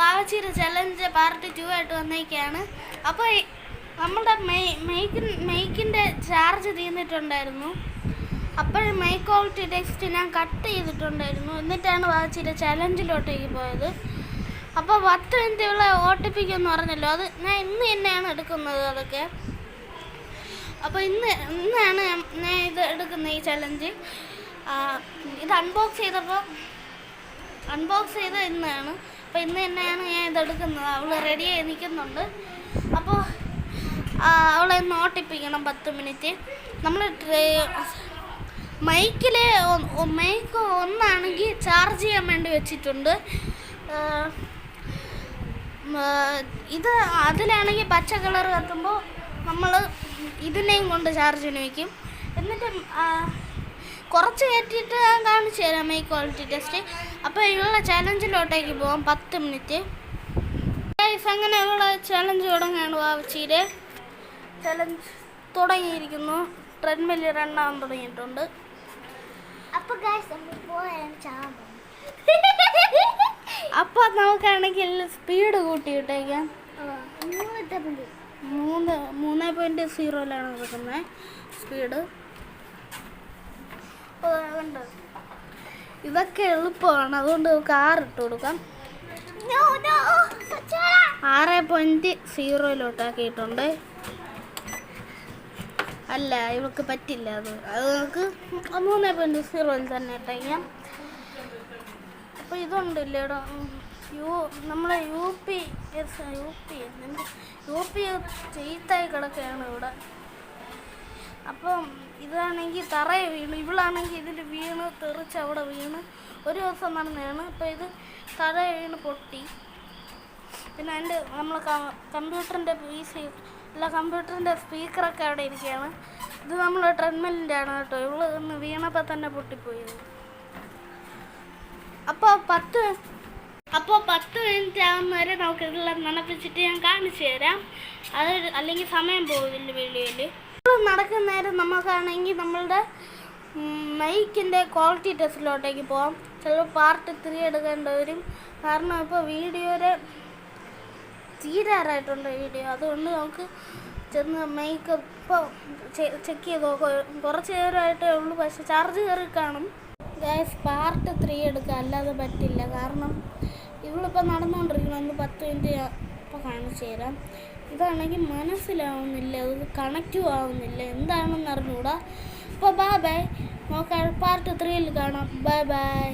വാവച്ചിയുടെ challenge part 2 ആയിട്ട് വന്നേക്കാണ്. അപ്പോൾ നമ്മുടെ മൈക്കിൻ്റെ ചാർജ് തീർന്നിട്ടുണ്ടായിരുന്നു. അപ്പോൾ മൈക്ക് ക്വാളിറ്റി ടെക്സ്റ്റ് ഞാൻ കട്ട് ചെയ്തിട്ടുണ്ടായിരുന്നു. എന്നിട്ടാണ് വാവച്ചിയുടെ ചലഞ്ചിലോട്ടേക്ക് പോയത്. അപ്പോൾ 10 മിനിറ്റുള്ള OTP എന്ന് പറഞ്ഞല്ലോ, അത് ഞാൻ ഇന്ന് തന്നെയാണ് എടുക്കുന്നത് അതൊക്കെ. അപ്പോൾ ഇന്നാണ് ഞാൻ ഇത് എടുക്കുന്നത്, ഈ ചലഞ്ച്. ഇത് അൺബോക്സ് ചെയ്ത് ഇന്നാണ്. അപ്പോൾ ഇന്ന് തന്നെയാണ് ഞാൻ ഇതെടുക്കുന്നത്. അവൾ റെഡിയായി നിൽക്കുന്നുണ്ട്. അപ്പോൾ അവളെ ഒന്ന് ഓട്ടിപ്പിക്കണം 10 മിനിറ്റ്. നമ്മൾ മൈക്ക് ഒന്നാണെങ്കിൽ ചാർജ് ചെയ്യാൻ വേണ്ടി വെച്ചിട്ടുണ്ട്. ഇത് അതിലാണെങ്കിൽ പച്ച കളർ കത്തുമ്പോൾ നമ്മൾ ഇതിനെയും കൊണ്ട് ചാർജിന് വയ്ക്കും. എന്നിട്ട് കുറച്ച് കയറ്റിയിട്ട് ഞാൻ കാണിച്ചു തരാം മൈക്ക് ക്വാളിറ്റി ടെസ്റ്റ്. അപ്പോൾ ഇവളുടെ ചലഞ്ചിലോട്ടേക്ക് പോകാം 10 മിനിറ്റ്. അങ്ങനെ ഇവളെ ചലഞ്ച് തുടങ്ങുകയാണ്. വാവച്ചിയുടെ ചലഞ്ച് തുടങ്ങിയിരിക്കുന്നു. ട്രെഡ്മില്ല് രണ്ടാമത് തുടങ്ങിയിട്ടുണ്ട്. അപ്പോൾ നമുക്കാണെങ്കിൽ സ്പീഡ് കൂട്ടിയിട്ടേക്കാം. 3.0 കൊടുക്കുന്നത് സ്പീഡ്. ഇതൊക്കെ എളുപ്പമാണ്, അതുകൊണ്ട് നമുക്ക് 6 ഇട്ട് കൊടുക്കാം. 6.0 അല്ല, ഇവൾക്ക് പറ്റില്ല. അത് നമുക്ക് 3.0 തന്നെ ഇട്ടേക്കാം. അപ്പോൾ ഇതുണ്ടല്ലോ ഇവിടെ നമ്മളെ യു പി ചെയ്ത്തായി കിടക്കുകയാണ് ഇവിടെ. അപ്പം ഇതാണെങ്കിൽ തറയെ വീണ്, ഇവളാണെങ്കിൽ ഇതിൽ വീണ് തെറിച്ച് അവിടെ വീണ് ഒരു ദിവസം നടന്നതാണ്. അപ്പോൾ ഇത് തറയെ വീണ് പൊട്ടി. പിന്നെ അതിൻ്റെ നമ്മൾ കമ്പ്യൂട്ടറിൻ്റെ കമ്പ്യൂട്ടറിൻ്റെ സ്പീക്കറൊക്കെ അവിടെ ഇരിക്കുകയാണ്. ഇത് നമ്മൾ ട്രെഡ്മില്ലിൻ്റെ ആണ് കേട്ടോ. ഇവള് ഒന്ന് വീണപ്പോൾ തന്നെ പൊട്ടിപ്പോയത്. അപ്പോൾ 10 മിനിറ്റ് ആകുന്ന വരെ നമുക്ക് ഇതെല്ലാം നനപ്പിച്ചിട്ട് ഞാൻ കാണിച്ചു തരാം. അത് അല്ലെങ്കിൽ സമയം പോകില്ല വീഡിയോയിൽ. നടക്കുന്ന നേരം നമുക്കാണെങ്കിൽ നമ്മളുടെ മൈക്കിൻ്റെ ക്വാളിറ്റി ടെസ്റ്റിലോട്ടേക്ക് പോകാം. ചിലപ്പോൾ പാർട്ട് 3 എടുക്കേണ്ടി വരും. കാരണം ഇപ്പോൾ വീഡിയോയുടെ തീരാറായിട്ടുണ്ട് വീഡിയോ. അതുകൊണ്ട് നമുക്ക് ചെന്ന് മൈക്ക് ഇപ്പോൾ ചെക്ക് ചെയ്ത് നോക്കാം. കുറച്ച് നേരമായിട്ടേ ഉള്ളൂ, പക്ഷേ ചാർജ് കയറി കാണും. പാർട്ട് 3 എടുക്കുക, അല്ലാതെ പറ്റില്ല. കാരണം ഇവളിപ്പോൾ നടന്നുകൊണ്ടിരിക്കണം. ഒന്ന് 10 മിനിറ്റ് ഇപ്പോൾ കാണിച്ചു തരാം. ഇതാണെങ്കിൽ മനസ്സിലാവുന്നില്ല, അത് കണക്റ്റും ആവുന്നില്ല, എന്താണെന്ന് അറിഞ്ഞുകൂടാ. അപ്പോൾ ബൈ. നമുക്ക് പാർട്ട് 3 കാണാം. ബൈ.